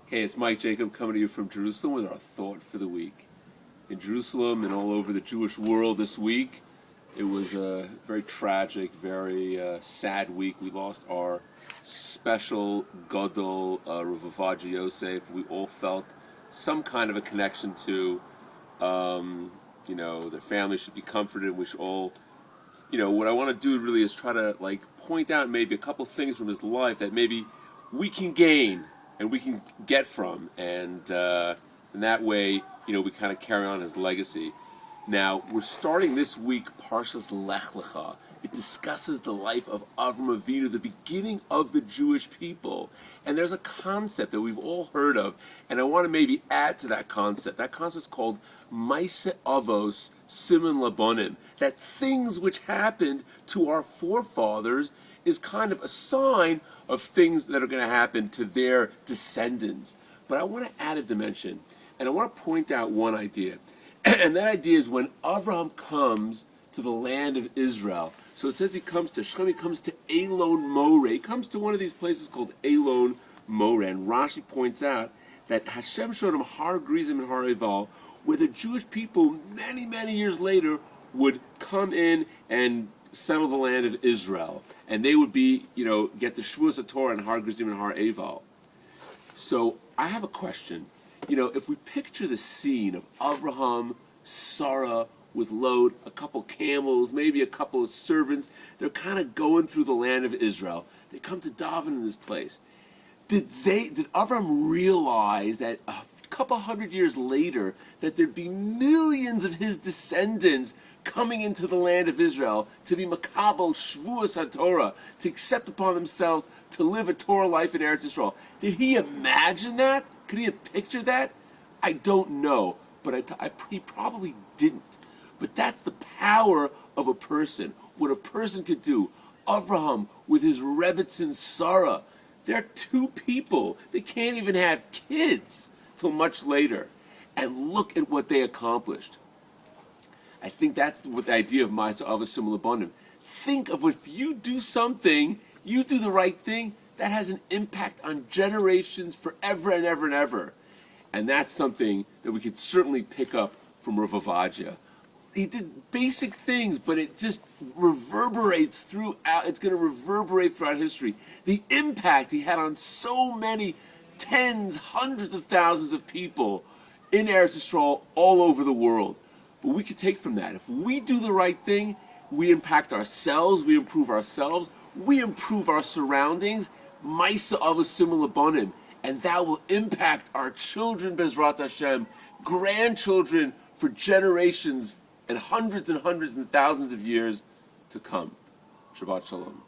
Hey, it's Mike Jacob coming to you from Jerusalem with our thought for the week. In Jerusalem and all over the Jewish world this week, it was a very tragic, very sad week. We lost our special Gadol, Rav Ovadia Yosef. We all felt some kind of a connection to, their family should be comforted. We should all, what I want to do really is try to point out maybe a couple things from his life that maybe we can gain and we can get from, and that way, we kind of carry on his legacy. Now, we're starting this week Parshas Lechlecha. It discusses the life of Avram Avinu, the beginning of the Jewish people. And there's a concept that we've all heard of, and I want to maybe add to that concept. That concept is called Maise Avos Siman Labonim, that things which happened to our forefathers is kind of a sign of things that are going to happen to their descendants. But I want to add a dimension, and I want to point out one idea. And that idea is when Avraham comes to the land of Israel. So it says he comes to Shechem, he comes to Elon Moreh. He comes to one of these places called Elon Moreh. And Rashi points out that Hashem showed him Har Gerizim and Har Eval, where the Jewish people many, many years later would come in and settle the land of Israel. And they would be, get the Shavuos HaTorah and Har Gerizim and Har Eval. So I have a question. If we picture the scene of Abraham, Sarah with Lot, a couple camels, maybe a couple of servants, they're kind of going through the land of Israel. They come to daven in this place. Did Abraham realize that a couple hundred years later that there'd be millions of his descendants coming into the land of Israel to be makabel Shavuos HaTorah, to accept upon themselves to live a Torah life in Eretz Yisrael? Did he imagine that? Could he have pictured that? I don't know, but he probably didn't. But that's the power of a person, what a person could do. Avraham with his Rebbetzin Sarah, they're two people. They can't even have kids till much later. And look at what they accomplished. I think that's what the idea of Ma'aseh Avos Siman Labonim. Think of if you do something, you do the right thing, that has an impact on generations forever and ever and ever. And that's something that we could certainly pick up from Rav Ovadia. He did basic things, but it just reverberates throughout. It's going to reverberate throughout history. The impact he had on so many tens, hundreds of thousands of people in Eretz Yisrael all over the world. But we could take from that. If we do the right thing, we impact ourselves, we improve ourselves, we improve our surroundings, Maise Avos Siman Labonim, and that will impact our children, Bezrat Hashem, grandchildren for generations and hundreds and thousands of years to come. Shabbat Shalom.